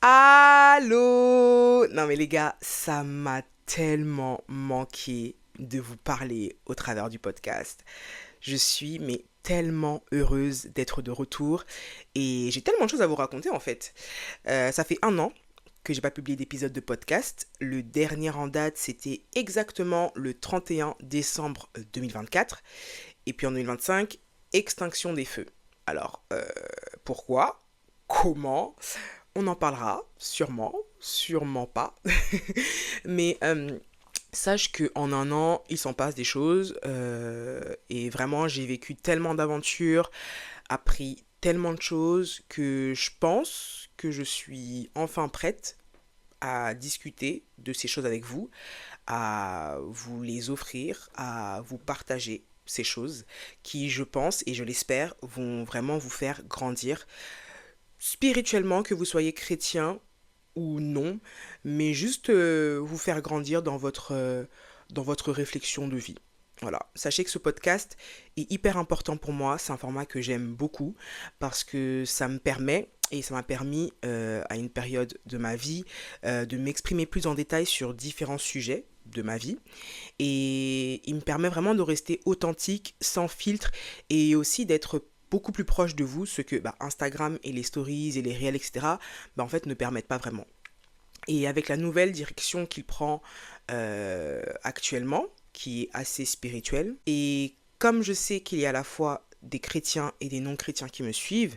Allô? Non mais les gars, ça m'a tellement manqué de vous parler au travers du podcast. Je suis mais tellement heureuse d'être de retour et j'ai tellement de choses à vous raconter en fait. Ça fait un an que j'ai pas publié d'épisode de podcast. Le dernier en date, c'était exactement le 31 décembre 2024. Et puis en 2025, extinction des feux. Alors, pourquoi? Comment? On en parlera, sûrement, sûrement pas. Mais sache qu'en un an, il s'en passe des choses. Et vraiment, j'ai vécu tellement d'aventures, appris tellement de choses que je pense que je suis enfin prête à discuter de ces choses avec vous, à vous les offrir, à vous partager ces choses qui, je pense et je l'espère, vont vraiment vous faire grandir spirituellement, que vous soyez chrétien ou non, mais juste vous faire grandir dans votre réflexion de vie. Voilà, sachez que ce podcast est hyper important pour moi, c'est un format que j'aime beaucoup parce que ça me permet et ça m'a permis à une période de ma vie de m'exprimer plus en détail sur différents sujets de ma vie et il me permet vraiment de rester authentique, sans filtre et aussi d'être beaucoup plus proche de vous, ce que Instagram et les stories et les réels, etc., en fait ne permettent pas vraiment. Et avec la nouvelle direction qu'il prend actuellement, qui est assez spirituelle, et comme je sais qu'il y a à la fois des chrétiens et des non-chrétiens qui me suivent,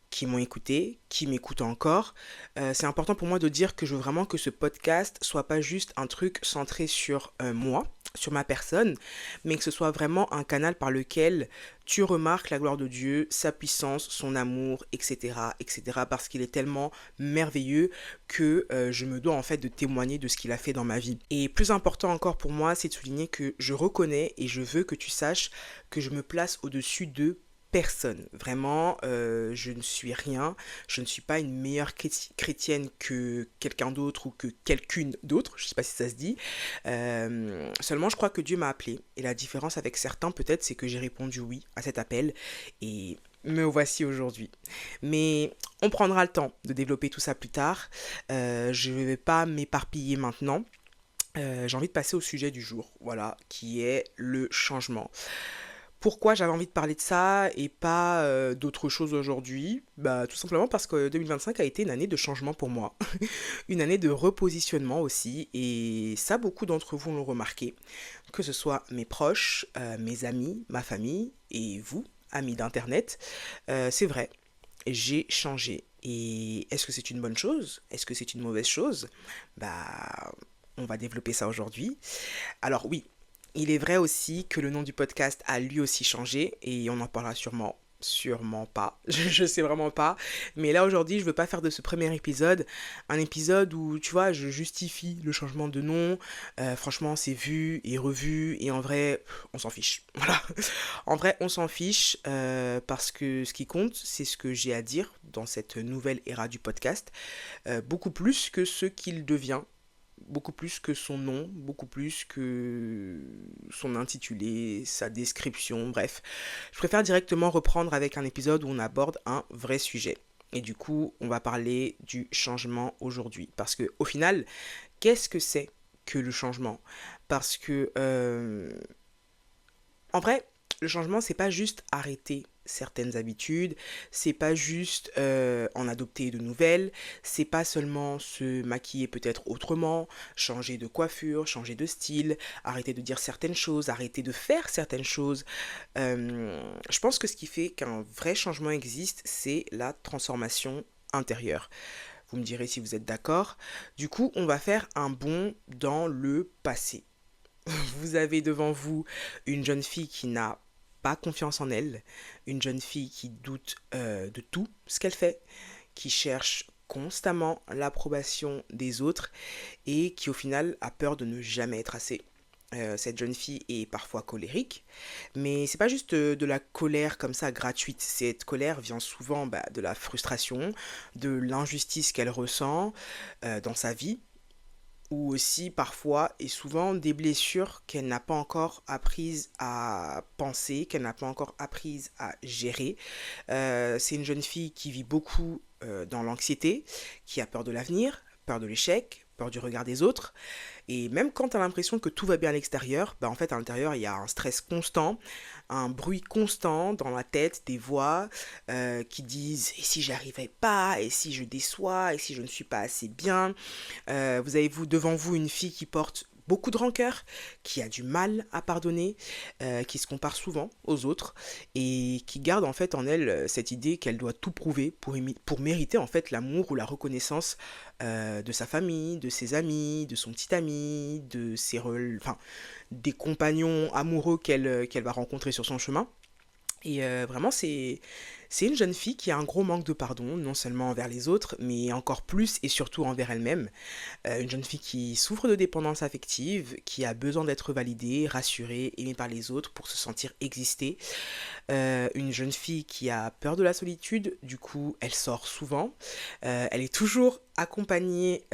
qui m'ont écouté, qui m'écoutent encore. C'est important pour moi de dire que je veux vraiment que ce podcast soit pas juste un truc centré sur moi, sur ma personne, mais que ce soit vraiment un canal par lequel tu remarques la gloire de Dieu, sa puissance, son amour, etc., etc., parce qu'il est tellement merveilleux que je me dois en fait de témoigner de ce qu'il a fait dans ma vie. Et plus important encore pour moi, c'est de souligner que je reconnais et je veux que tu saches que je me place au-dessus de personne. Vraiment, je ne suis rien. Je ne suis pas une meilleure chrétienne que quelqu'un d'autre ou que quelqu'une d'autre. Je ne sais pas si ça se dit. Seulement, je crois que Dieu m'a appelé. Et la différence avec certains, peut-être, c'est que j'ai répondu oui à cet appel. Et me voici aujourd'hui. Mais on prendra le temps de développer tout ça plus tard. Je ne vais pas m'éparpiller maintenant. J'ai envie de passer au sujet du jour, voilà, qui est le changement. Pourquoi j'avais envie de parler de ça et pas d'autre chose aujourd'hui? Tout simplement parce que 2025 a été une année de changement pour moi, une année de repositionnement aussi, et ça beaucoup d'entre vous l'ont remarqué, que ce soit mes proches, mes amis, ma famille et vous, amis d'internet, c'est vrai, j'ai changé. Et est-ce que c'est une bonne chose? Est-ce que c'est une mauvaise chose? Bah, on va développer ça aujourd'hui. Alors oui, il est vrai aussi que le nom du podcast a lui aussi changé et on en parlera sûrement. Sûrement pas, je sais vraiment pas. Mais là aujourd'hui, je veux pas faire de ce premier épisode un épisode où tu vois, je justifie le changement de nom. Franchement, c'est vu et revu et en vrai, on s'en fiche. Voilà. En vrai, on s'en fiche parce que ce qui compte, c'est ce que j'ai à dire dans cette nouvelle ère du podcast, beaucoup plus que ce qu'il devient, beaucoup plus que son nom, beaucoup plus que son intitulé, sa description, bref. Je préfère directement reprendre avec un épisode où on aborde un vrai sujet. Et du coup, on va parler du changement aujourd'hui. Parce que au final, qu'est-ce que c'est que le changement? Parce que en vrai, le changement, c'est pas juste arrêter certaines habitudes, c'est pas juste en adopter de nouvelles, c'est pas seulement se maquiller peut-être autrement, changer de coiffure, changer de style, arrêter de dire certaines choses, arrêter de faire certaines choses. Je pense que ce qui fait qu'un vrai changement existe, c'est la transformation intérieure. Vous me direz si vous êtes d'accord. Du coup, on va faire un bond dans le passé. Vous avez devant vous une jeune fille qui n'a pas confiance en elle, une jeune fille qui doute de tout ce qu'elle fait, qui cherche constamment l'approbation des autres et qui au final a peur de ne jamais être assez. Cette jeune fille est parfois colérique, mais c'est pas juste de la colère comme ça gratuite. Cette colère vient souvent de la frustration, de l'injustice qu'elle ressent dans sa vie, ou aussi parfois et souvent des blessures qu'elle n'a pas encore apprises à penser, qu'elle n'a pas encore apprises à gérer. C'est une jeune fille qui vit beaucoup dans l'anxiété, qui a peur de l'avenir, peur de l'échec, peur du regard des autres. Et même quand tu as l'impression que tout va bien à l'extérieur, bah en fait à l'intérieur il y a un stress constant, un bruit constant dans la tête, des voix qui disent et si j'arrivais pas, et si je déçois, et si je ne suis pas assez bien. Vous avez devant vous une fille qui porte beaucoup de rancœur, qui a du mal à pardonner, qui se compare souvent aux autres et qui garde en fait en elle cette idée qu'elle doit tout prouver pour mériter en fait l'amour ou la reconnaissance de sa famille, de ses amis, de son petit ami, enfin, des compagnons amoureux qu'elle va rencontrer sur son chemin. Et vraiment, c'est une jeune fille qui a un gros manque de pardon, non seulement envers les autres, mais encore plus et surtout envers elle-même. Une jeune fille qui souffre de dépendance affective, qui a besoin d'être validée, rassurée, aimée par les autres pour se sentir exister. Une jeune fille qui a peur de la solitude, du coup, elle sort souvent. Elle est toujours accompagnée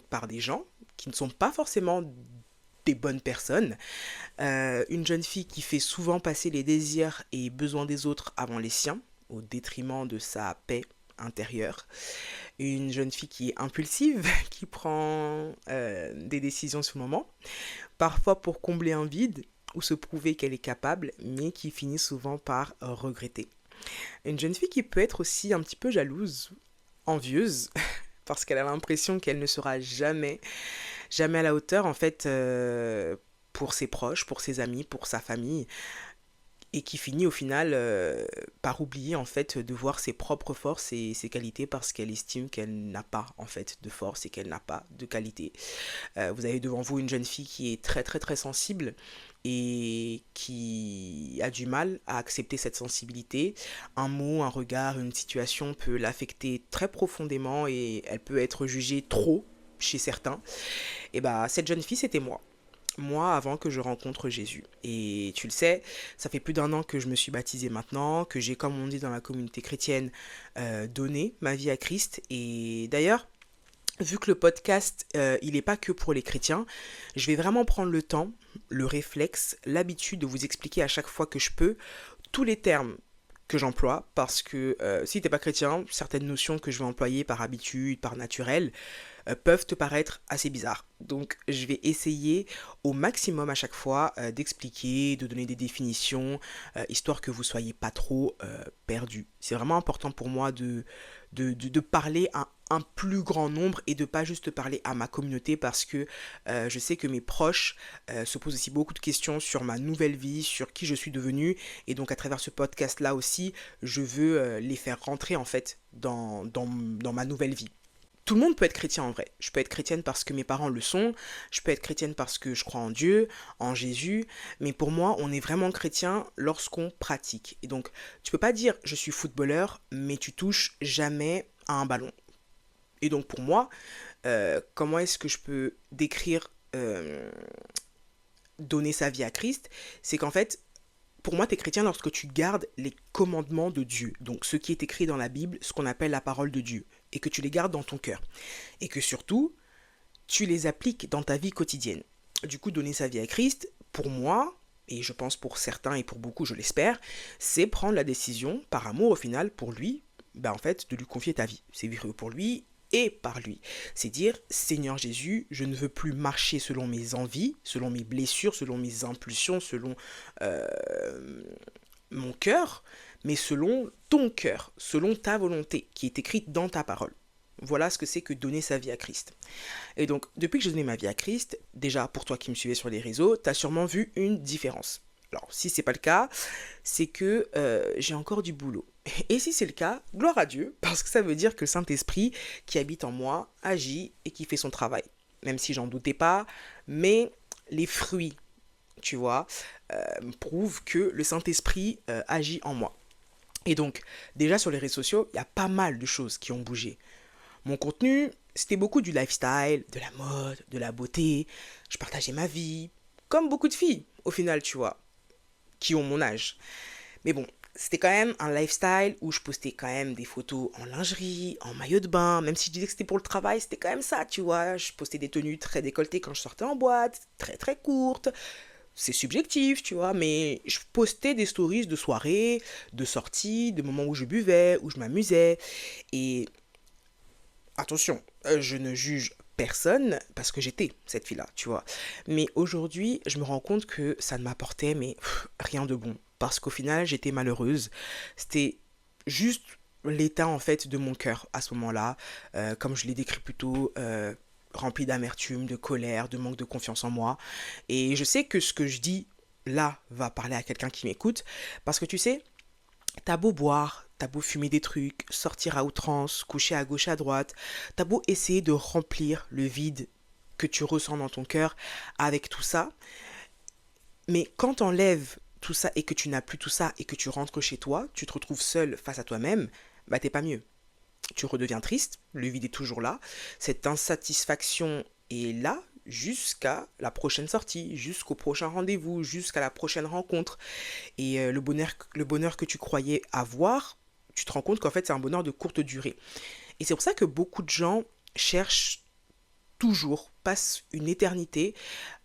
par des gens qui ne sont pas forcément des bonnes personnes. Une jeune fille qui fait souvent passer les désirs et besoins des autres avant les siens, au détriment de sa paix intérieure. Une jeune fille qui est impulsive, qui prend des décisions sur le moment, parfois pour combler un vide ou se prouver qu'elle est capable, mais qui finit souvent par regretter. Une jeune fille qui peut être aussi un petit peu jalouse, envieuse, parce qu'elle a l'impression qu'elle ne sera jamais à la hauteur, en fait, pour ses proches, pour ses amis, pour sa famille, et qui finit au final par oublier en fait de voir ses propres forces et ses qualités parce qu'elle estime qu'elle n'a pas en fait de force et qu'elle n'a pas de qualité. Vous avez devant vous une jeune fille qui est très très très sensible et qui a du mal à accepter cette sensibilité. Un mot, un regard, une situation peut l'affecter très profondément et elle peut être jugée trop chez certains. Et bah cette jeune fille c'était moi avant que je rencontre Jésus. Et tu le sais, ça fait plus d'1 an que je me suis baptisé maintenant, que j'ai, comme on dit dans la communauté chrétienne, donné ma vie à Christ. Et d'ailleurs, vu que le podcast, il n'est pas que pour les chrétiens, je vais vraiment prendre le temps, le réflexe, l'habitude de vous expliquer à chaque fois que je peux tous les termes que j'emploie, parce que si t'es pas chrétien, certaines notions que je vais employer par habitude, par naturel, peuvent te paraître assez bizarres. Donc je vais essayer au maximum à chaque fois d'expliquer, de donner des définitions, histoire que vous soyez pas trop perdus. C'est vraiment important pour moi de parler à un plus grand nombre et de pas juste parler à ma communauté parce que je sais que mes proches se posent aussi beaucoup de questions sur ma nouvelle vie, sur qui je suis devenue et donc à travers ce podcast là aussi je veux les faire rentrer en fait dans ma nouvelle vie. Tout le monde peut être chrétien en vrai. Je peux être chrétienne parce que mes parents le sont, je peux être chrétienne parce que je crois en Dieu, en Jésus, mais pour moi, on est vraiment chrétien lorsqu'on pratique. Et donc, tu peux pas dire je suis footballeur, mais tu touches jamais à un ballon. Et donc pour moi, comment est-ce que je peux décrire donner sa vie à Christ? C'est qu'en fait, pour moi, tu es chrétien lorsque tu gardes les commandements de Dieu, donc ce qui est écrit dans la Bible, ce qu'on appelle la parole de Dieu, et que tu les gardes dans ton cœur. Et que surtout, tu les appliques dans ta vie quotidienne. Du coup, donner sa vie à Christ, pour moi, et je pense pour certains et pour beaucoup, je l'espère, c'est prendre la décision, par amour au final, pour lui, en fait, de lui confier ta vie. C'est vivre pour lui et par lui. C'est dire, Seigneur Jésus, je ne veux plus marcher selon mes envies, selon mes blessures, selon mes impulsions, selon mon cœur, mais selon ton cœur, selon ta volonté, qui est écrite dans ta parole. Voilà ce que c'est que donner sa vie à Christ. Et donc, depuis que j'ai donné ma vie à Christ, déjà pour toi qui me suivais sur les réseaux, tu as sûrement vu une différence. Alors, si c'est pas le cas, c'est que j'ai encore du boulot. Et si c'est le cas, gloire à Dieu, parce que ça veut dire que le Saint-Esprit qui habite en moi agit et qui fait son travail. Même si j'en doutais pas, mais les fruits, tu vois, prouvent que le Saint-Esprit agit en moi. Et donc, déjà sur les réseaux sociaux, il y a pas mal de choses qui ont bougé. Mon contenu, c'était beaucoup du lifestyle, de la mode, de la beauté. Je partageais ma vie, comme beaucoup de filles, au final, tu vois, qui ont mon âge. Mais bon, c'était quand même un lifestyle où je postais quand même des photos en lingerie, en maillot de bain, même si je disais que c'était pour le travail, c'était quand même ça, tu vois. Je postais des tenues très décolletées quand je sortais en boîte, très très courtes. C'est subjectif, tu vois, mais je postais des stories de soirées, de sorties, de moments où je buvais, où je m'amusais. Et attention, je ne juge personne parce que j'étais cette fille-là, tu vois. Mais aujourd'hui, je me rends compte que ça ne m'apportait mais rien de bon. Parce qu'au final, j'étais malheureuse. C'était juste l'état en fait de mon cœur à ce moment-là, comme je l'ai décrit plus tôt, rempli d'amertume, de colère, de manque de confiance en moi. Et je sais que ce que je dis là va parler à quelqu'un qui m'écoute, parce que tu sais, t'as beau boire, t'as beau fumer des trucs, sortir à outrance, coucher à gauche à droite, t'as beau essayer de remplir le vide que tu ressens dans ton cœur avec tout ça, mais quand t'enlèves tout ça et que tu n'as plus tout ça et que tu rentres chez toi, tu te retrouves seul face à toi-même, bah t'es pas mieux. Tu redeviens triste, le vide est toujours là, cette insatisfaction est là jusqu'à la prochaine sortie, jusqu'au prochain rendez-vous, jusqu'à la prochaine rencontre. Et le bonheur que tu croyais avoir, tu te rends compte qu'en fait c'est un bonheur de courte durée. Et c'est pour ça que beaucoup de gens cherchent toujours, passent une éternité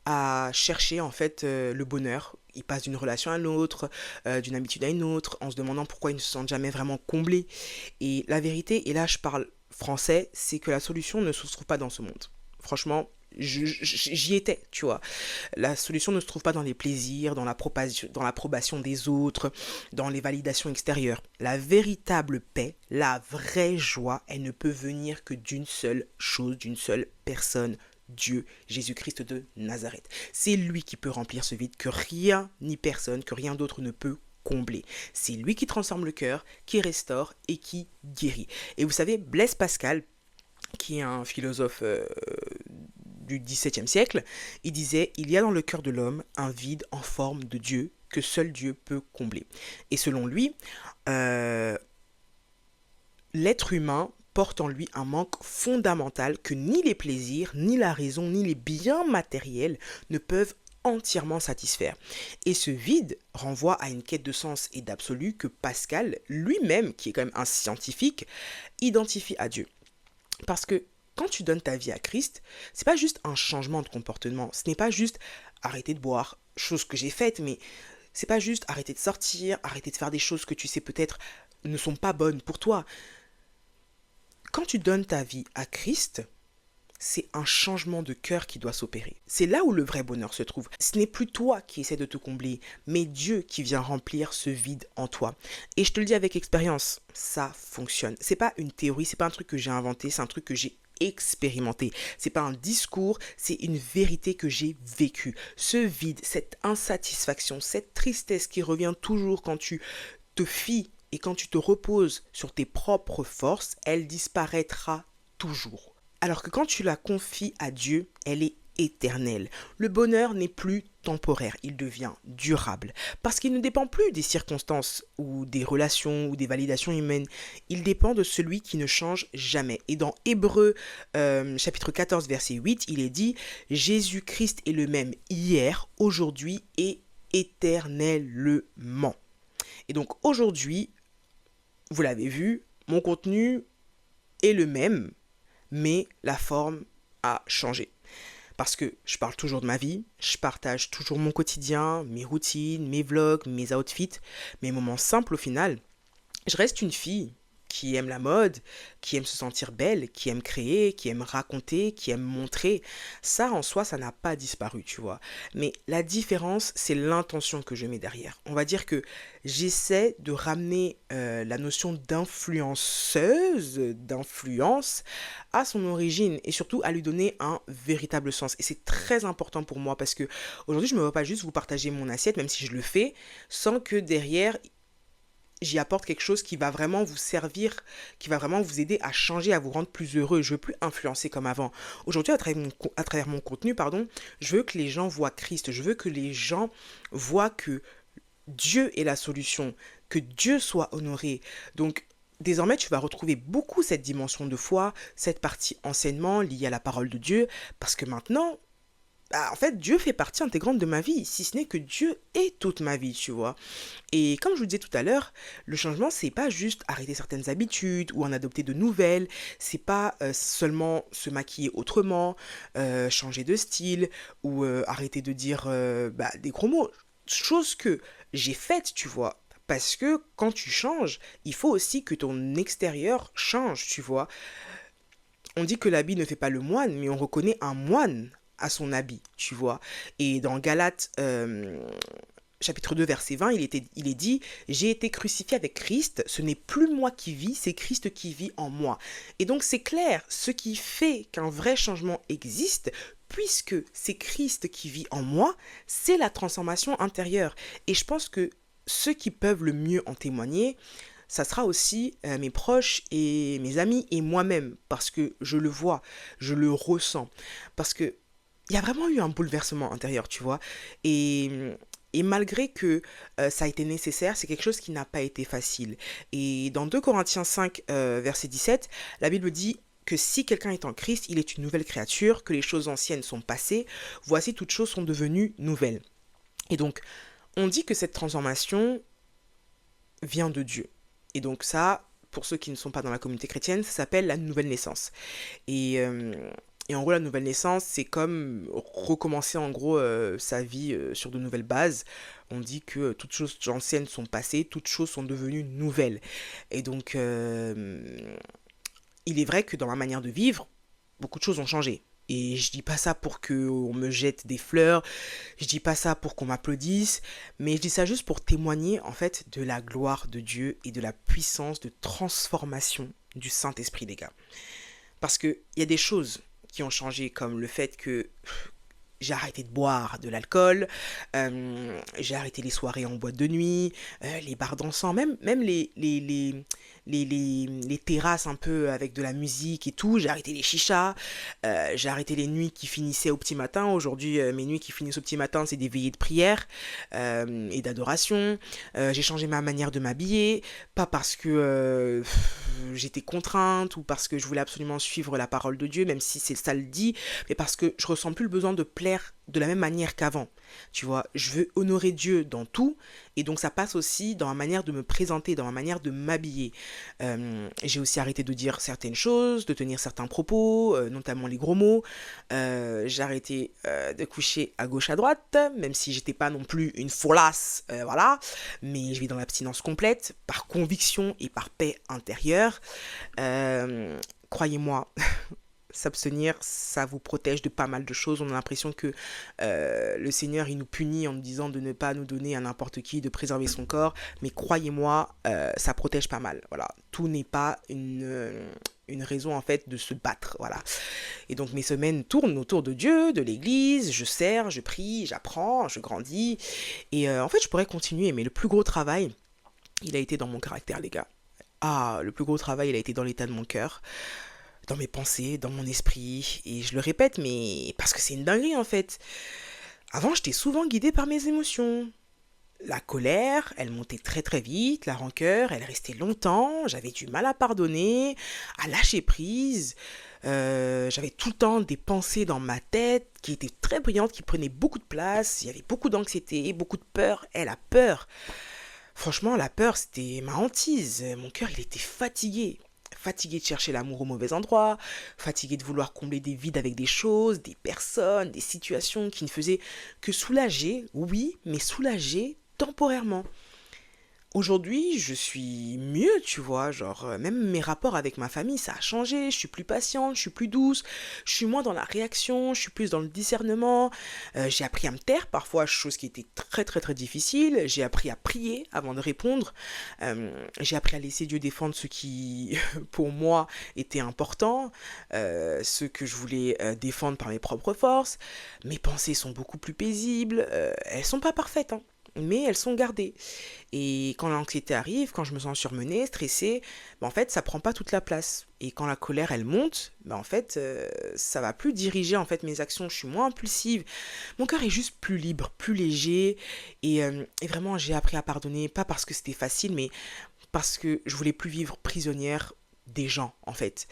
à chercher en fait le bonheur. Ils passent d'une relation à l'autre, d'une habitude à une autre, en se demandant pourquoi ils ne se sentent jamais vraiment comblés. Et la vérité, et là je parle français, c'est que la solution ne se trouve pas dans ce monde. Franchement, j'y étais, tu vois. La solution ne se trouve pas dans les plaisirs, dans l'approbation des autres, dans les validations extérieures. La véritable paix, la vraie joie, elle ne peut venir que d'une seule chose, d'une seule personne, Dieu, Jésus-Christ de Nazareth. C'est lui qui peut remplir ce vide que rien ni personne, que rien d'autre ne peut combler. C'est lui qui transforme le cœur, qui restaure et qui guérit. Et vous savez, Blaise Pascal, qui est un philosophe du XVIIe siècle, il disait: il y a dans le cœur de l'homme un vide en forme de Dieu que seul Dieu peut combler. Et selon lui, euh, l'être humain porte en lui un manque fondamental que ni les plaisirs, ni la raison, ni les biens matériels ne peuvent entièrement satisfaire. Et ce vide renvoie à une quête de sens et d'absolu que Pascal, lui-même, qui est quand même un scientifique, identifie à Dieu. Parce que quand tu donnes ta vie à Christ, c'est pas juste un changement de comportement, ce n'est pas juste arrêter de boire, chose que j'ai faite, mais c'est pas juste arrêter de sortir, arrêter de faire des choses que tu sais peut-être ne sont pas bonnes pour toi. Quand tu donnes ta vie à Christ, c'est un changement de cœur qui doit s'opérer. C'est là où le vrai bonheur se trouve. Ce n'est plus toi qui essaie de te combler, mais Dieu qui vient remplir ce vide en toi. Et je te le dis avec expérience, ça fonctionne. C'est pas une théorie, c'est pas un truc que j'ai inventé, c'est un truc que j'ai expérimenté. C'est pas un discours, c'est une vérité que j'ai vécue. Ce vide, cette insatisfaction, cette tristesse qui revient toujours quand tu te fies et quand tu te reposes sur tes propres forces, elle disparaîtra toujours. Alors que quand tu la confies à Dieu, elle est éternelle. Le bonheur n'est plus temporaire, il devient durable. Parce qu'il ne dépend plus des circonstances ou des relations ou des validations humaines. Il dépend de celui qui ne change jamais. Et dans Hébreux chapitre 14 verset 8, il est dit: Jésus-Christ est le même hier, aujourd'hui et éternellement. Et donc aujourd'hui, vous l'avez vu, mon contenu est le même, mais la forme a changé. Parce que je parle toujours de ma vie, je partage toujours mon quotidien, mes routines, mes vlogs, mes outfits, mes moments simples au final. Je reste une fille qui aime la mode, qui aime se sentir belle, qui aime créer, qui aime raconter, qui aime montrer. Ça, en soi, ça n'a pas disparu, tu vois. Mais la différence, c'est l'intention que je mets derrière. On va dire que j'essaie de ramener la notion d'influenceuse, d'influence, à son origine et surtout à lui donner un véritable sens. Et c'est très important pour moi parce que aujourd'hui, je ne me vois pas juste vous partager mon assiette, même si je le fais, sans que derrière j'y apporte quelque chose qui va vraiment vous servir, qui va vraiment vous aider à changer, à vous rendre plus heureux. Je veux plus influencer comme avant. Aujourd'hui, à travers mon contenu, pardon, je veux que les gens voient Christ. Je veux que les gens voient que Dieu est la solution, que Dieu soit honoré. Donc, désormais, tu vas retrouver beaucoup cette dimension de foi, cette partie enseignement liée à la parole de Dieu, parce que maintenant, bah, en fait, Dieu fait partie intégrante de ma vie, si ce n'est que Dieu est toute ma vie, tu vois. Et comme je vous disais tout à l'heure, le changement, c'est pas juste arrêter certaines habitudes ou en adopter de nouvelles, c'est pas seulement se maquiller autrement, changer de style ou arrêter de dire bah, des gros mots. Chose que j'ai faite, tu vois. Parce que quand tu changes, il faut aussi que ton extérieur change, tu vois. On dit que l'habit ne fait pas le moine, mais on reconnaît un moine à son habit, tu vois. Et dans Galates chapitre 2, verset 20, il est dit, j'ai été crucifié avec Christ, ce n'est plus moi qui vis, c'est Christ qui vit en moi. Et donc c'est clair, ce qui fait qu'un vrai changement existe, puisque c'est Christ qui vit en moi, c'est la transformation intérieure. Et je pense que ceux qui peuvent le mieux en témoigner, ça sera aussi mes proches et mes amis et moi-même, parce que je le vois, je le ressens, parce que il y a vraiment eu un bouleversement intérieur, tu vois, et, et malgré que ça a été nécessaire, c'est quelque chose qui n'a pas été facile. Et dans 2 Corinthiens 5, verset 17, la Bible dit que si quelqu'un est en Christ, il est une nouvelle créature, que les choses anciennes sont passées, voici toutes choses sont devenues nouvelles. Et donc, on dit que cette transformation vient de Dieu. Et donc ça, pour ceux qui ne sont pas dans la communauté chrétienne, ça s'appelle la nouvelle naissance. Et, euh, et en gros, la nouvelle naissance, c'est comme recommencer en gros sa vie sur de nouvelles bases. On dit que toutes choses anciennes sont passées, toutes choses sont devenues nouvelles. Et donc, il est vrai que dans ma manière de vivre, beaucoup de choses ont changé. Et je dis pas ça pour qu'on me jette des fleurs, je dis pas ça pour qu'on m'applaudisse, mais je dis ça juste pour témoigner en fait de la gloire de Dieu et de la puissance de transformation du Saint-Esprit, les gars. Parce qu'il y a des choses qui ont changé, comme le fait que j'ai arrêté de boire de l'alcool, j'ai arrêté les soirées en boîte de nuit, les bars dansants, même les terrasses un peu avec de la musique et tout. J'ai arrêté les chichas, j'ai arrêté les nuits qui finissaient au petit matin. Aujourd'hui, mes nuits qui finissent au petit matin, c'est des veillées de prière et d'adoration. J'ai changé ma manière de m'habiller, pas parce que j'étais contrainte ou parce que je voulais absolument suivre la parole de Dieu, même si c'est ça le dit, mais parce que je ressens plus le besoin de plaire de la même manière qu'avant. Tu vois, je veux honorer Dieu dans tout, et donc ça passe aussi dans ma manière de me présenter, dans ma manière de m'habiller. J'ai aussi arrêté de dire certaines choses, de tenir certains propos, notamment les gros mots. J'ai arrêté de coucher à gauche à droite, même si j'étais pas non plus une folasse, voilà. Mais je vis dans l'abstinence complète, par conviction et par paix intérieure. Croyez-moi, s'abstenir, ça vous protège de pas mal de choses. On a l'impression que le Seigneur, il nous punit en nous disant de ne pas nous donner à n'importe qui, de préserver son corps. Mais croyez-moi, ça protège pas mal. Voilà, tout n'est pas une raison en fait de se battre. Voilà. Et donc mes semaines tournent autour de Dieu, de l'Église. Je sers, je prie, j'apprends, je grandis. Et en fait, je pourrais continuer, mais le plus gros travail, il a été dans mon caractère, les gars. Ah, le plus gros travail, il a été dans l'état de mon cœur, dans mes pensées, dans mon esprit. Et je le répète, mais parce que c'est une dinguerie en fait. Avant, j'étais souvent guidée par mes émotions. La colère, elle montait très très vite, la rancœur, elle restait longtemps, j'avais du mal à pardonner, à lâcher prise. J'avais tout le temps des pensées dans ma tête qui étaient très brillantes, qui prenaient beaucoup de place. Il y avait beaucoup d'anxiété, beaucoup de peur. Et la peur, franchement, la peur, c'était ma hantise. Mon cœur, il était fatigué. Fatigué de chercher l'amour au mauvais endroit, fatigué de vouloir combler des vides avec des choses, des personnes, des situations qui ne faisaient que soulager, oui, mais soulager temporairement. Aujourd'hui, je suis mieux, tu vois, genre, même mes rapports avec ma famille, ça a changé, je suis plus patiente, je suis plus douce, je suis moins dans la réaction, je suis plus dans le discernement, j'ai appris à me taire parfois, chose qui était très très très difficile, j'ai appris à prier avant de répondre, j'ai appris à laisser Dieu défendre ce qui, pour moi, était important, ce que je voulais défendre par mes propres forces, mes pensées sont beaucoup plus paisibles, elles sont pas parfaites, hein, mais elles sont gardées. Et quand l'anxiété arrive, quand je me sens surmenée, stressée, en fait, ça prend pas toute la place. Et quand la colère, elle monte, en fait, ça va plus diriger en fait mes actions. Je suis moins impulsive. Mon cœur est juste plus libre, plus léger. Et vraiment, j'ai appris à pardonner, pas parce que c'était facile, mais parce que je voulais plus vivre prisonnière des gens, en fait.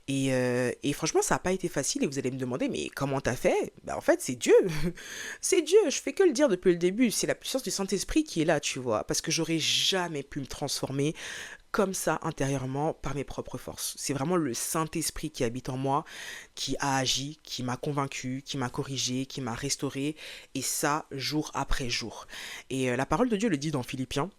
Et franchement, ça n'a pas été facile et vous allez me demander, mais comment t'as fait? Bah, en fait, c'est Dieu. C'est Dieu, je fais que le dire depuis le début. C'est la puissance du Saint-Esprit qui est là, tu vois. Parce que j'aurais jamais pu me transformer comme ça intérieurement par mes propres forces. C'est vraiment le Saint-Esprit qui habite en moi, qui a agi, qui m'a convaincu, qui m'a corrigé, qui m'a restauré. Et ça, jour après jour. Et la parole de Dieu le dit dans Philippiens.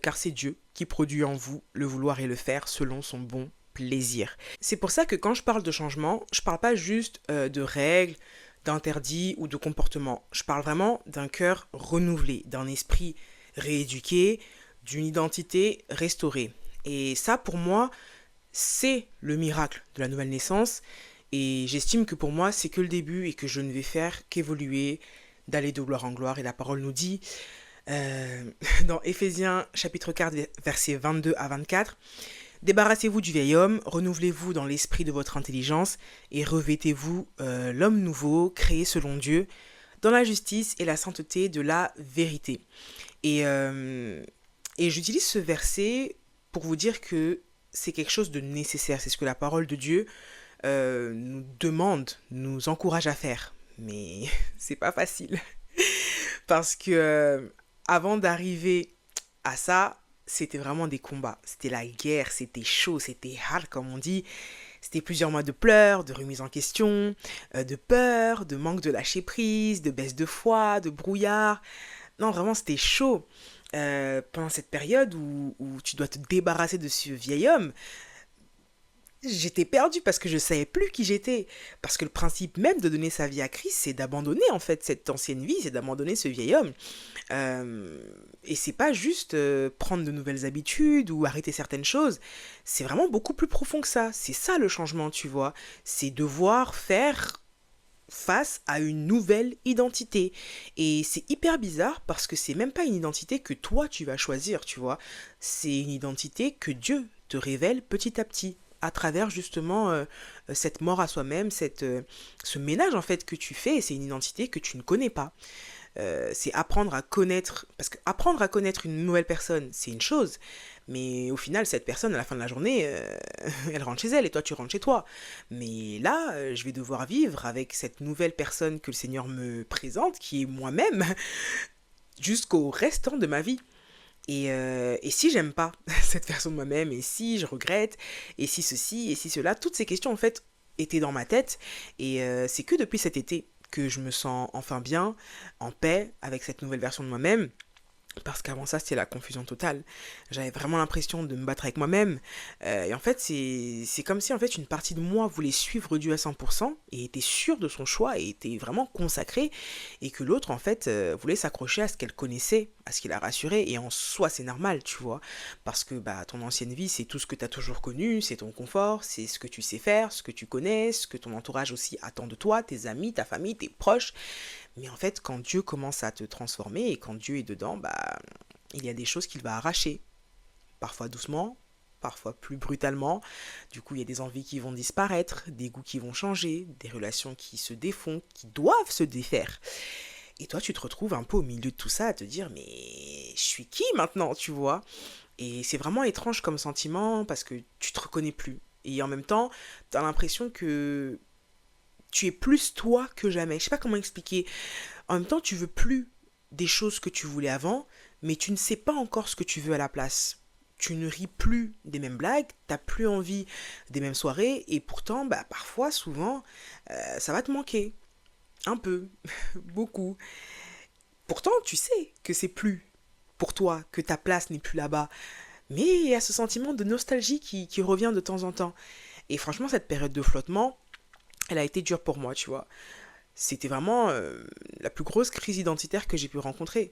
Car c'est Dieu qui produit en vous le vouloir et le faire selon son bon plaisir. C'est pour ça que quand je parle de changement, je parle pas juste de règles, d'interdits ou de comportements. Je parle vraiment d'un cœur renouvelé, d'un esprit rééduqué, d'une identité restaurée. Et ça, pour moi, c'est le miracle de la nouvelle naissance. Et j'estime que pour moi, c'est que le début et que je ne vais faire qu'évoluer, d'aller de gloire en gloire. Et la parole nous dit euh, dans Éphésiens chapitre 4 versets 22 à 24, débarrassez-vous du vieil homme, renouvelez-vous dans l'esprit de votre intelligence et revêtez-vous l'homme nouveau, créé selon Dieu, dans la justice et la sainteté de la vérité. Et, euh, et j'utilise ce verset pour vous dire que c'est quelque chose de nécessaire, c'est ce que la parole de Dieu nous demande, nous encourage à faire. Mais c'est pas facile. Parce que avant d'arriver à ça, c'était vraiment des combats. C'était la guerre, c'était chaud, c'était hard comme on dit. C'était plusieurs mois de pleurs, de remise en question, de peur, de manque de lâcher prise, de baisse de foi, de brouillard. Non, vraiment, c'était chaud. Pendant cette période où tu dois te débarrasser de ce vieil homme, j'étais perdue parce que je savais plus qui j'étais. Parce que le principe même de donner sa vie à Christ, c'est d'abandonner en fait cette ancienne vie, c'est d'abandonner ce vieil homme. Et c'est pas juste prendre de nouvelles habitudes ou arrêter certaines choses. C'est vraiment beaucoup plus profond que ça. C'est ça le changement, tu vois. C'est devoir faire face à une nouvelle identité. Et c'est hyper bizarre parce que c'est même pas une identité que toi tu vas choisir, tu vois. C'est une identité que Dieu te révèle petit à petit à travers justement cette mort à soi-même, ce ménage en fait que tu fais, c'est une identité que tu ne connais pas. C'est apprendre à connaître, parce que apprendre à connaître une nouvelle personne, c'est une chose, mais au final, cette personne, à la fin de la journée, elle rentre chez elle et toi, tu rentres chez toi. Mais là, je vais devoir vivre avec cette nouvelle personne que le Seigneur me présente, qui est moi-même, jusqu'au restant de ma vie. Et si j'aime pas cette version de moi-même, et si je regrette, et si ceci, et si cela, toutes ces questions, en fait, étaient dans ma tête. Et c'est que depuis cet été que je me sens enfin bien, en paix avec cette nouvelle version de moi-même. Parce qu'avant ça, c'était la confusion totale. J'avais vraiment l'impression de me battre avec moi-même. Et en fait, c'est comme si en fait une partie de moi voulait suivre Dieu à 100% et était sûre de son choix et était vraiment consacrée. Et que l'autre, en fait, voulait s'accrocher à ce qu'elle connaissait, à ce qui la rassurait. Et en soi, c'est normal, tu vois. Parce que bah, ton ancienne vie, c'est tout ce que tu as toujours connu, c'est ton confort, c'est ce que tu sais faire, ce que tu connais, ce que ton entourage aussi attend de toi, tes amis, ta famille, tes proches. Mais en fait, quand Dieu commence à te transformer et quand Dieu est dedans, bah, il y a des choses qu'il va arracher. Parfois doucement, parfois plus brutalement. Du coup, il y a des envies qui vont disparaître, des goûts qui vont changer, des relations qui se défont, qui doivent se défaire. Et toi, tu te retrouves un peu au milieu de tout ça à te dire, mais je suis qui maintenant, tu vois? Et c'est vraiment étrange comme sentiment parce que tu te reconnais plus. Et en même temps, tu as l'impression que tu es plus toi que jamais. Je sais pas comment expliquer. En même temps, tu veux plus des choses que tu voulais avant, mais tu ne sais pas encore ce que tu veux à la place. Tu ne ris plus des mêmes blagues, t'as plus envie des mêmes soirées, et pourtant, bah, parfois, souvent, ça va te manquer. Un peu, beaucoup. Pourtant, tu sais que c'est plus pour toi, que ta place n'est plus là-bas. Mais il y a ce sentiment de nostalgie qui revient de temps en temps. Et franchement, cette période de flottement, elle a été dure pour moi, tu vois. C'était vraiment la plus grosse crise identitaire que j'ai pu rencontrer.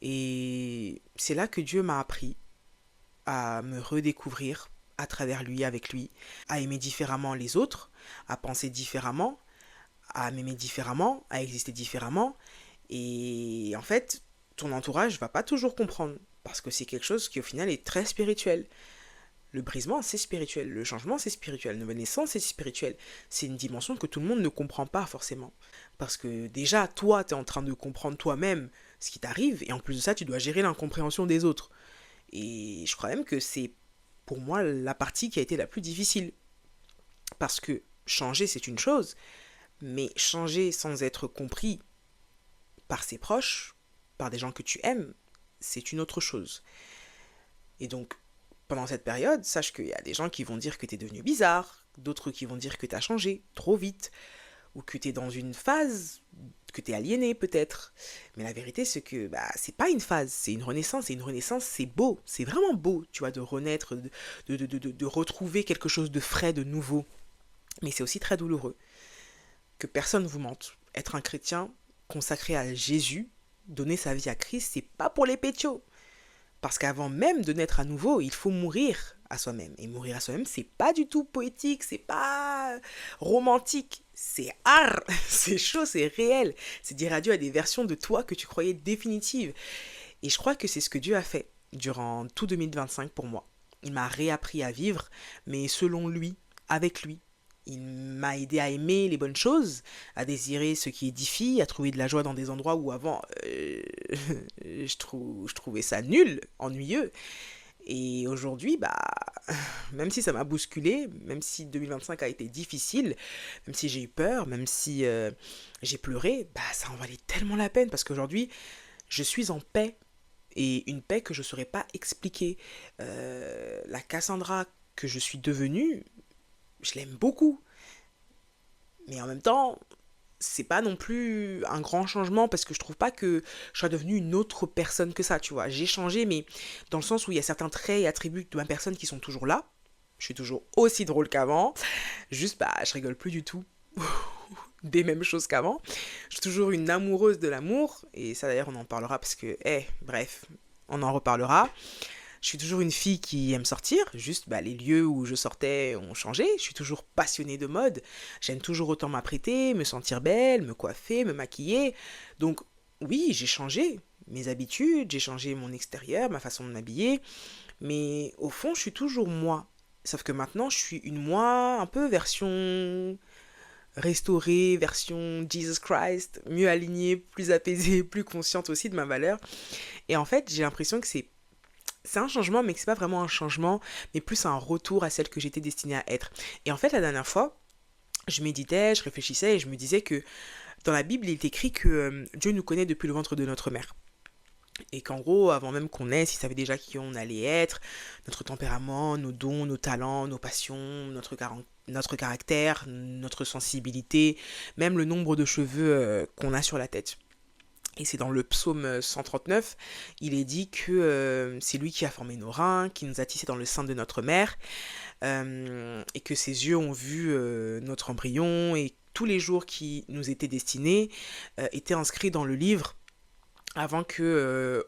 Et c'est là que Dieu m'a appris à me redécouvrir à travers lui, avec lui, à aimer différemment les autres, à penser différemment, à m'aimer différemment, à exister différemment. Et en fait, ton entourage va pas toujours comprendre, parce que c'est quelque chose qui au final est très spirituel. Le brisement, c'est spirituel. Le changement, c'est spirituel. La nouvelle naissance, c'est spirituel. C'est une dimension que tout le monde ne comprend pas forcément. Parce que déjà, toi, tu es en train de comprendre toi-même ce qui t'arrive, et en plus de ça, tu dois gérer l'incompréhension des autres. Et je crois même que c'est pour moi la partie qui a été la plus difficile. Parce que changer, c'est une chose, mais changer sans être compris par ses proches, par des gens que tu aimes, c'est une autre chose. Et donc, pendant cette période, sache qu'il y a des gens qui vont dire que t'es devenu bizarre, d'autres qui vont dire que t'as changé trop vite, ou que t'es dans une phase, que t'es aliéné peut-être. Mais la vérité, c'est que c'est pas une phase, c'est une renaissance. Et une renaissance, c'est beau, c'est vraiment beau, tu vois, de renaître, de retrouver quelque chose de frais, de nouveau. Mais c'est aussi très douloureux. Que personne vous mente. Être un chrétien consacré à Jésus, donner sa vie à Christ, c'est pas pour les pétios. Parce qu'avant même de naître à nouveau, il faut mourir à soi-même. Et mourir à soi-même, c'est pas du tout poétique, c'est pas romantique. C'est hard, c'est chaud, c'est réel. C'est dire adieu à des versions de toi que tu croyais définitives. Et je crois que c'est ce que Dieu a fait durant tout 2025 pour moi. Il m'a réappris à vivre, mais selon lui, avec lui. Il m'a aidé à aimer les bonnes choses, à désirer ce qui édifie, à trouver de la joie dans des endroits où avant je trouvais ça nul, ennuyeux. Et aujourd'hui, même si ça m'a bousculé, même si 2025 a été difficile, même si j'ai eu peur, même si j'ai pleuré, ça en valait tellement la peine parce qu'aujourd'hui, je suis en paix et une paix que je ne saurais pas expliquer. La Cassandra que je suis devenue, je l'aime beaucoup. Mais en même temps, c'est pas non plus un grand changement parce que je trouve pas que je sois devenue une autre personne que ça, tu vois. J'ai changé, mais dans le sens où il y a certains traits et attributs de ma personne qui sont toujours là. Je suis toujours aussi drôle qu'avant. Juste, je rigole plus du tout des mêmes choses qu'avant. Je suis toujours une amoureuse de l'amour. Et ça, d'ailleurs, on en parlera parce que, bref, on en reparlera. Je suis toujours une fille qui aime sortir, juste les lieux où je sortais ont changé. Je suis toujours passionnée de mode. J'aime toujours autant m'apprêter, me sentir belle, me coiffer, me maquiller. Donc oui, j'ai changé mes habitudes, j'ai changé mon extérieur, ma façon de m'habiller. Mais au fond, je suis toujours moi. Sauf que maintenant, je suis une moi un peu version restaurée, version Jesus Christ, mieux alignée, plus apaisée, plus consciente aussi de ma valeur. Et en fait, j'ai l'impression que c'est un changement, mais que c'est pas vraiment un changement, mais plus un retour à celle que j'étais destinée à être. Et en fait, la dernière fois, je méditais, je réfléchissais et je me disais que dans la Bible, il est écrit que Dieu nous connaît depuis le ventre de notre mère. Et qu'en gros, avant même qu'on naisse, il savait déjà qui on allait être, notre tempérament, nos dons, nos talents, nos passions, notre caractère, notre sensibilité, même le nombre de cheveux qu'on a sur la tête. Et c'est dans le psaume 139, il est dit que c'est lui qui a formé nos reins, qui nous a tissés dans le sein de notre mère, et que ses yeux ont vu notre embryon, et tous les jours qui nous étaient destinés étaient inscrits dans le livre avant que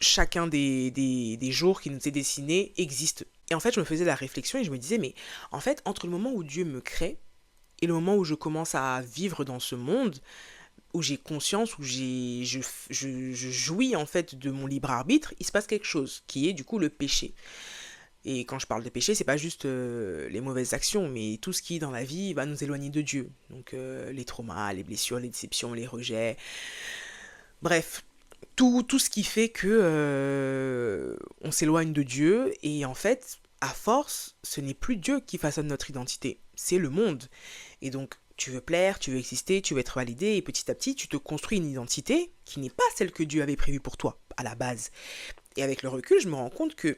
chacun des jours qui nous étaient destinés existe. Et en fait, je me faisais la réflexion et je me disais, mais en fait, entre le moment où Dieu me crée et le moment où je commence à vivre dans ce monde, où j'ai conscience, où je jouis en fait de mon libre arbitre, il se passe quelque chose, qui est du coup le péché. Et quand je parle de péché, c'est pas juste les mauvaises actions, mais tout ce qui dans la vie va nous éloigner de Dieu. Donc les traumas, les blessures, les déceptions, les rejets. Bref, tout ce qui fait que on s'éloigne de Dieu. Et en fait, à force, ce n'est plus Dieu qui façonne notre identité, c'est le monde. Et donc, tu veux plaire, tu veux exister, tu veux être validé, et petit à petit, tu te construis une identité qui n'est pas celle que Dieu avait prévue pour toi, à la base. Et avec le recul, je me rends compte que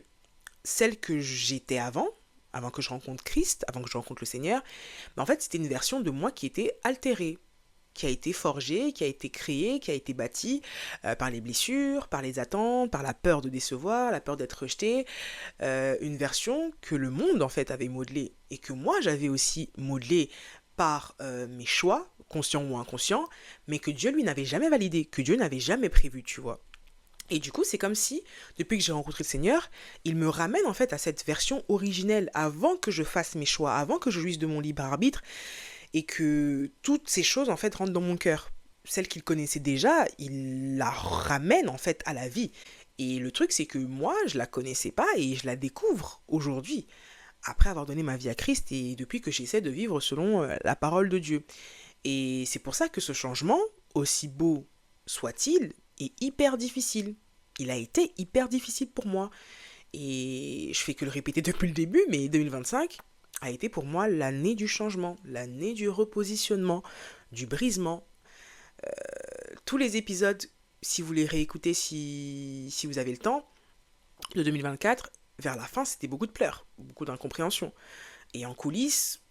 celle que j'étais avant que je rencontre Christ, avant que je rencontre le Seigneur, en fait, c'était une version de moi qui était altérée, qui a été forgée, qui a été créée, qui a été bâtie par les blessures, par les attentes, par la peur de décevoir, la peur d'être rejeté, une version que le monde, en fait, avait modelée, et que moi, j'avais aussi modelée par mes choix, conscients ou inconscients, mais que Dieu, lui, n'avait jamais validé, que Dieu n'avait jamais prévu, tu vois. Et du coup, c'est comme si, depuis que j'ai rencontré le Seigneur, il me ramène en fait à cette version originelle, avant que je fasse mes choix, avant que je jouisse de mon libre arbitre, et que toutes ces choses en fait rentrent dans mon cœur. Celle qu'il connaissait déjà, il la ramène en fait à la vie. Et le truc, c'est que moi, je la connaissais pas et je la découvre aujourd'hui, après avoir donné ma vie à Christ et depuis que j'essaie de vivre selon la parole de Dieu. Et c'est pour ça que ce changement, aussi beau soit-il, est hyper difficile. Il a été hyper difficile pour moi. Et je fais que le répéter depuis le début, mais 2025 a été pour moi l'année du changement, l'année du repositionnement, du brisement. Tous les épisodes, si vous les réécoutez, si vous avez le temps, de 2024, vers la fin, c'était beaucoup de pleurs, beaucoup d'incompréhension. Et en coulisses,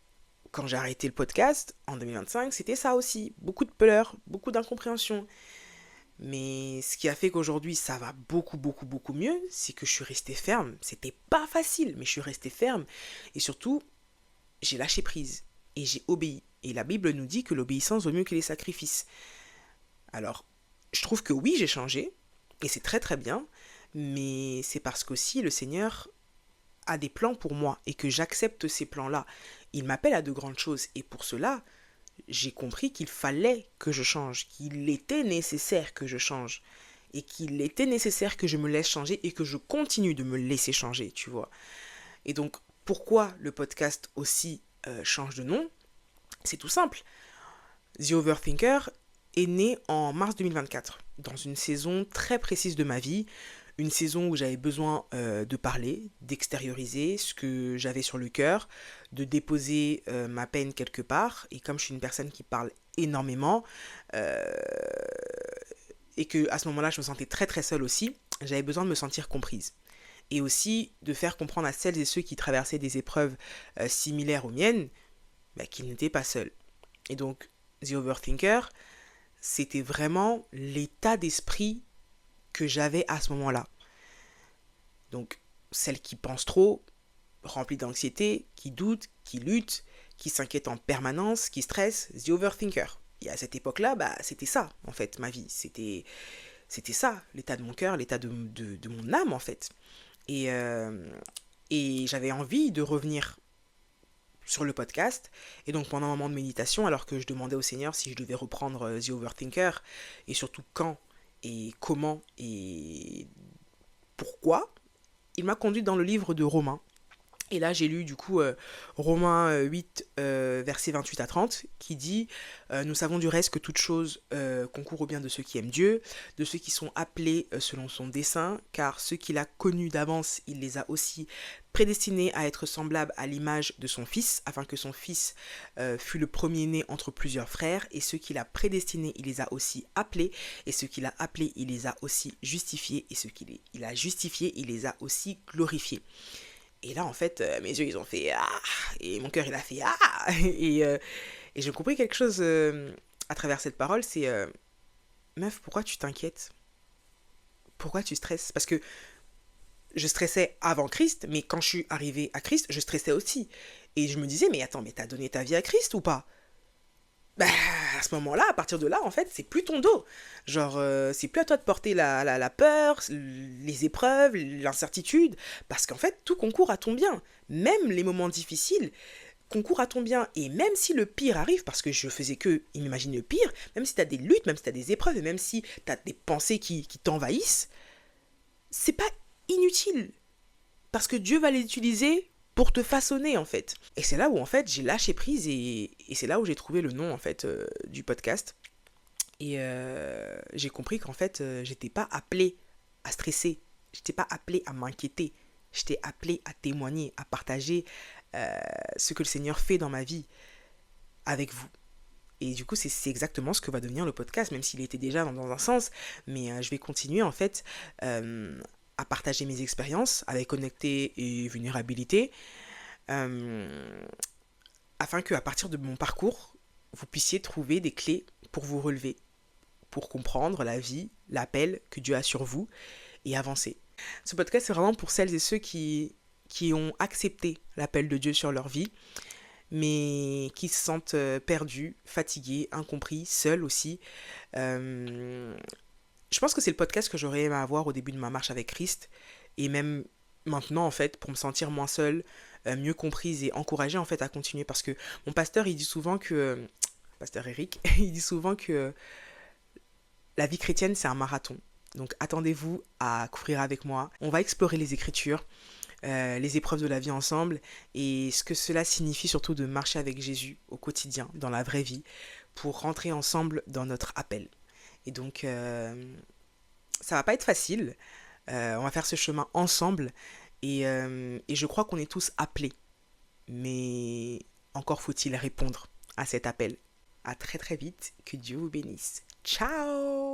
quand j'ai arrêté le podcast, en 2025, c'était ça aussi. Beaucoup de pleurs, beaucoup d'incompréhension. Mais ce qui a fait qu'aujourd'hui, ça va beaucoup, beaucoup, beaucoup mieux, c'est que je suis resté ferme. C'était pas facile, mais je suis resté ferme. Et surtout, j'ai lâché prise. Et j'ai obéi. Et la Bible nous dit que l'obéissance vaut mieux que les sacrifices. Alors, je trouve que oui, j'ai changé. Et c'est très, très bien. Mais c'est parce qu'aussi le Seigneur a des plans pour moi et que j'accepte ces plans-là. Il m'appelle à de grandes choses. Et pour cela, j'ai compris qu'il fallait que je change, qu'il était nécessaire que je change et qu'il était nécessaire que je me laisse changer et que je continue de me laisser changer, tu vois. Et donc, pourquoi le podcast aussi change de nom? C'est tout simple. The Overthinker est né en mars 2024, dans une saison très précise de ma vie, une saison où j'avais besoin de parler, d'extérioriser ce que j'avais sur le cœur, de déposer ma peine quelque part. Et comme je suis une personne qui parle énormément, et que à ce moment-là je me sentais très très seule aussi, j'avais besoin de me sentir comprise. Et aussi de faire comprendre à celles et ceux qui traversaient des épreuves similaires aux miennes, qu'ils n'étaient pas seuls. Et donc, The Overthinker, c'était vraiment l'état d'esprit que j'avais à ce moment-là. Donc, celle qui pense trop, remplie d'anxiété, qui doute, qui lutte, qui s'inquiète en permanence, qui stresse, the overthinker. Et à cette époque-là, c'était ça, en fait, ma vie. C'était ça, l'état de mon cœur, l'état de mon âme, en fait. Et j'avais envie de revenir sur le podcast. Et donc, pendant un moment de méditation, alors que je demandais au Seigneur si je devais reprendre The Overthinker, et surtout quand, et comment, et pourquoi, il m'a conduit dans le livre de Romains. Et là, j'ai lu du coup Romains 8, versets 28 à 30, qui dit nous savons du reste que toute chose concourt au bien de ceux qui aiment Dieu, de ceux qui sont appelés selon son dessein, car ceux qu'il a connus d'avance, il les a aussi prédestinés à être semblables à l'image de son Fils, afin que son Fils fût le premier-né entre plusieurs frères, et ceux qu'il a prédestinés, il les a aussi appelés, et ceux qu'il a appelés, il les a aussi justifiés, et ceux qu'il a justifiés, il les a aussi glorifiés. Et là, en fait, mes yeux, ils ont fait « Ah !» et mon cœur, il a fait « Ah !» et j'ai compris quelque chose à travers cette parole, c'est meuf, pourquoi tu t'inquiètes? Pourquoi tu stresses? Parce que je stressais avant Christ, mais quand je suis arrivée à Christ, je stressais aussi. Et je me disais, mais attends, mais t'as donné ta vie à Christ ou pas? À ce moment-là, à partir de là, en fait, c'est plus ton dos. Genre, c'est plus à toi de porter la peur, les épreuves, l'incertitude, parce qu'en fait, tout concourt à ton bien. Même les moments difficiles concourent à ton bien. Et même si le pire arrive, parce que je faisais que imaginer le pire, même si t'as des luttes, même si t'as des épreuves, et même si t'as des pensées qui t'envahissent, c'est pas inutile. Parce que Dieu va les utiliser pour te façonner en fait. Et c'est là où en fait j'ai lâché prise et c'est là où j'ai trouvé le nom en fait du podcast. Et j'ai compris qu'en fait j'étais pas appelée à stresser, j'étais pas appelée à m'inquiéter, j'étais appelée à témoigner, à partager ce que le Seigneur fait dans ma vie avec vous. Et du coup, c'est exactement ce que va devenir le podcast, même s'il était déjà dans un sens. Mais je vais continuer en fait à partager mes expériences avec honnêteté et vulnérabilité, afin qu'à partir de mon parcours, vous puissiez trouver des clés pour vous relever, pour comprendre la vie, l'appel que Dieu a sur vous et avancer. Ce podcast, c'est vraiment pour celles et ceux qui ont accepté l'appel de Dieu sur leur vie, mais qui se sentent perdus, fatigués, incompris, seuls aussi. Je pense que c'est le podcast que j'aurais aimé avoir au début de ma marche avec Christ, et même maintenant en fait, pour me sentir moins seule, mieux comprise et encouragée en fait à continuer, parce que mon pasteur il dit souvent que, pasteur Eric, il dit souvent que la vie chrétienne c'est un marathon. Donc attendez-vous à courir avec moi. On va explorer les Écritures, les épreuves de la vie ensemble et ce que cela signifie surtout de marcher avec Jésus au quotidien, dans la vraie vie, pour rentrer ensemble dans notre appel. Et donc, ça va pas être facile. On va faire ce chemin ensemble Et je crois qu'on est tous appelés, mais encore faut-il répondre à cet appel. À très très vite, que Dieu vous bénisse. Ciao!